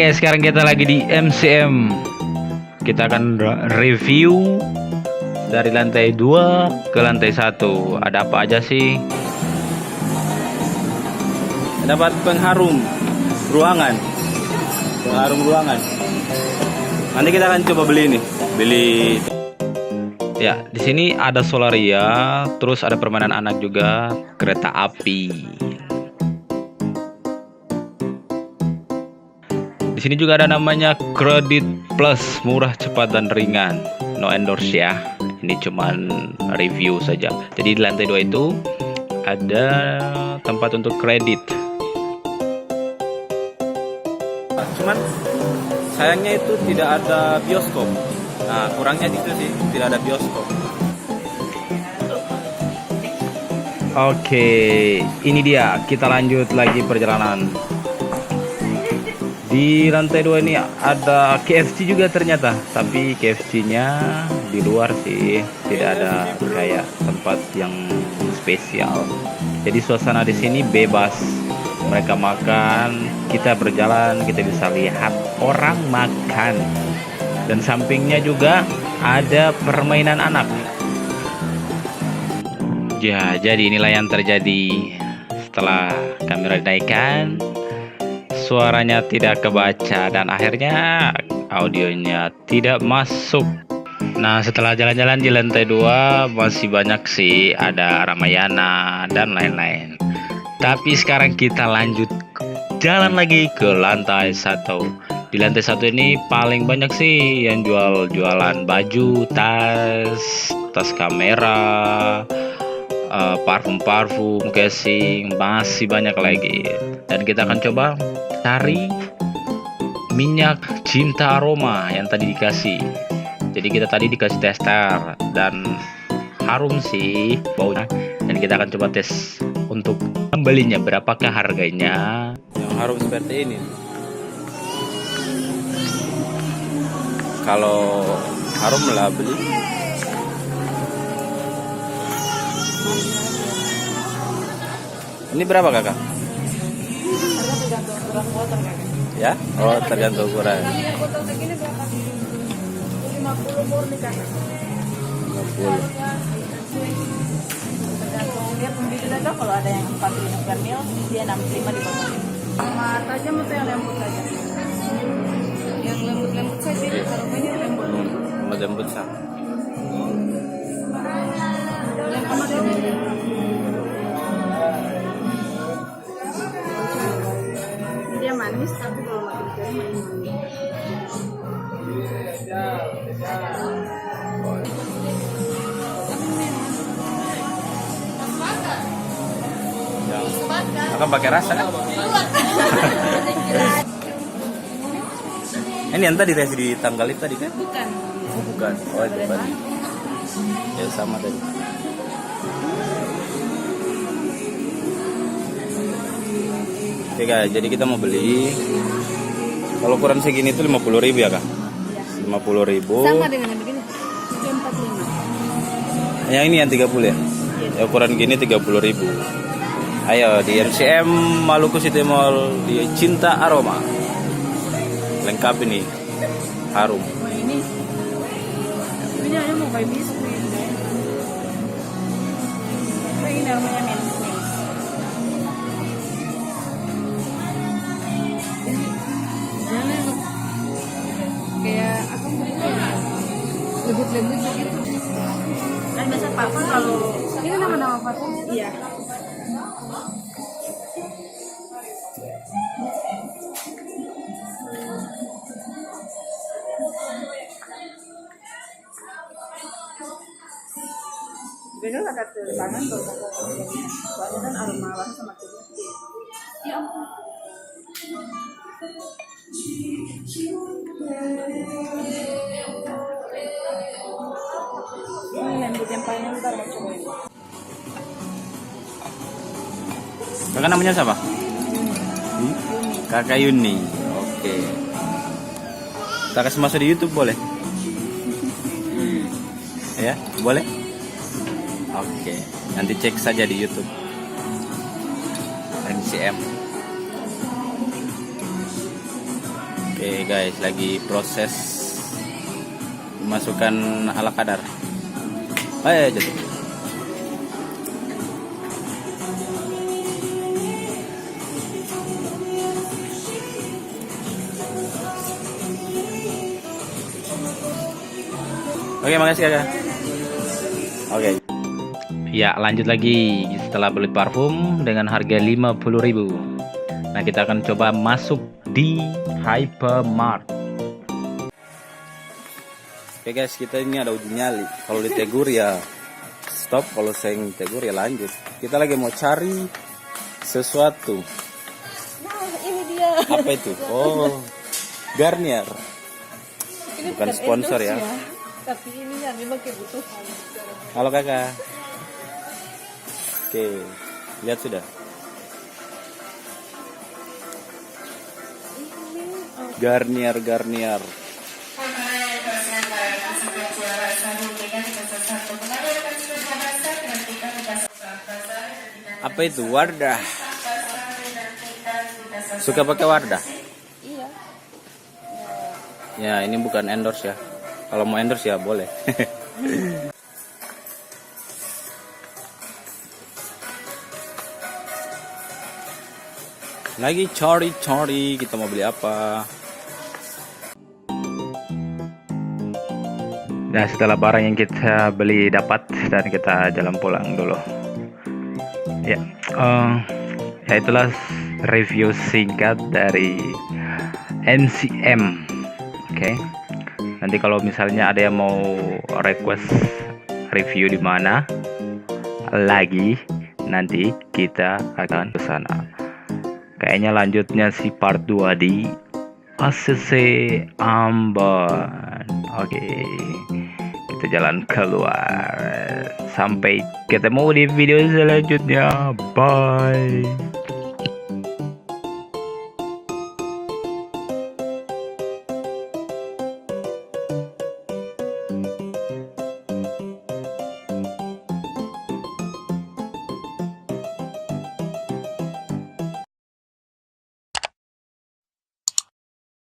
Oke, sekarang kita lagi di MCM. Kita akan review dari lantai 2 ke lantai 1. Ada apa aja sih? Dapat pengharum ruangan. Nanti kita akan coba beli ini. Ya, di sini ada solaria, terus ada permainan anak juga, kereta api. Di sini juga ada namanya Kredit Plus, murah, cepat dan ringan. No endorse ya. Ini cuman review saja. Jadi di lantai 2 itu ada tempat untuk kredit. Cuman sayangnya itu tidak ada bioskop. Nah, kurangnya itu sih, tidak ada bioskop. Oke, ini dia. Kita lanjut lagi perjalanan. Di lantai 2 ini ada KFC juga ternyata, tapi KFC-nya di luar sih, tidak ada kayak tempat yang spesial. Jadi suasana di sini bebas. Mereka makan, kita berjalan, kita bisa lihat orang makan. Dan sampingnya juga ada permainan anak. Ya, jadi inilah yang terjadi setelah kamera dinaikkan. Suaranya tidak kebaca dan akhirnya audionya tidak masuk. Nah, setelah jalan-jalan di lantai 2 masih banyak sih, ada Ramayana dan lain-lain. Tapi sekarang kita lanjut jalan lagi ke lantai 1. Di lantai 1 ini paling banyak sih yang jualan baju, tas kamera, parfum, casing, masih banyak lagi. Dan kita akan coba cari minyak cinta aroma yang tadi dikasih. Jadi kita tadi dikasih tester dan harum sih baunya. Dan kita akan coba tes untuk membelinya, berapakah harganya. Yang harum seperti ini. Kalau harum lah beli. Ini berapa kakak? Ya? Oh, tergantung ukuran. 50 murni kan. 50. Tergantung dia pembeli aja, kalau ada yang 45 per mil, dia 65 di bawah. Sama tajam atau yang lembut saja? Yang lembut-lembut saja, harganya lembut. Lembut sah. Yang amat lembut. Dia manis, tapi kalau makin kering makin manis. Akan pakai rasa kan? Ini yang tadi review di tanggal itu tadi kan? Bukan. Oh, bukan. Oh, itu tadi. Ya sama tadi. Oke guys, jadi kita mau beli. Kalau ukuran segini itu 50.000 ya kak? 50.000. Sama dengan yang begini. Itu 45. Yang ini yang 30 ya? Ya ukuran gini 30.000. Ayo di MCM Maluku City Mall di Cinta Aroma. Lengkap ini. Harum. Ini hanya mau kayak biskuit. Ini namanya mint. Kayak aku lembut-lembut begitu. Kan biasa parfum kalau ini nama-nama parfum. Iya. Biasanya ada tulisan soalnya kan aroma warna sama tinggi. Ya ampun. Ini lembut yang paling ntar mau cobain. Kakak namanya siapa? Kakak Yuni. Oke. Kita kasih masuk di YouTube boleh? Ya, boleh? Oke. Nanti cek saja di YouTube. MCM. Oke, Oke guys, lagi proses masukkan ala kadar. Ayo jatuh. Oke, makasih kakak. Oke. Ya, lanjut lagi setelah beli parfum dengan harga 50.000. Nah, kita akan coba masuk di Hypermart. Oke guys, kita ini ada uji nyali. Kalau ditegur ya stop, kalau saya tegur ya lanjut. Kita lagi mau cari sesuatu. Nah, ini dia. Apa itu? Oh, Garnier. Ini Bukan sponsor ya. Tapi ini yang memang kebutuhan. Halo kakak. Oke, lihat sudah. Garnier. Apa itu? Wardah. Suka pakai Wardah? Iya. Ya, ini bukan endorse ya. Kalau mau endorse ya boleh. Lagi cari, kita mau beli apa? Nah, setelah barang yang kita beli dapat dan kita jalan pulang dulu. Ya, ya itulah review singkat dari MCM. Oke. Nanti kalau misalnya ada yang mau request review di mana lagi, nanti kita akan ke sana. Kayaknya lanjutnya si part 2 di ACC Ambon. Oke. Kita jalan keluar. Sampai ketemu di video selanjutnya. Bye.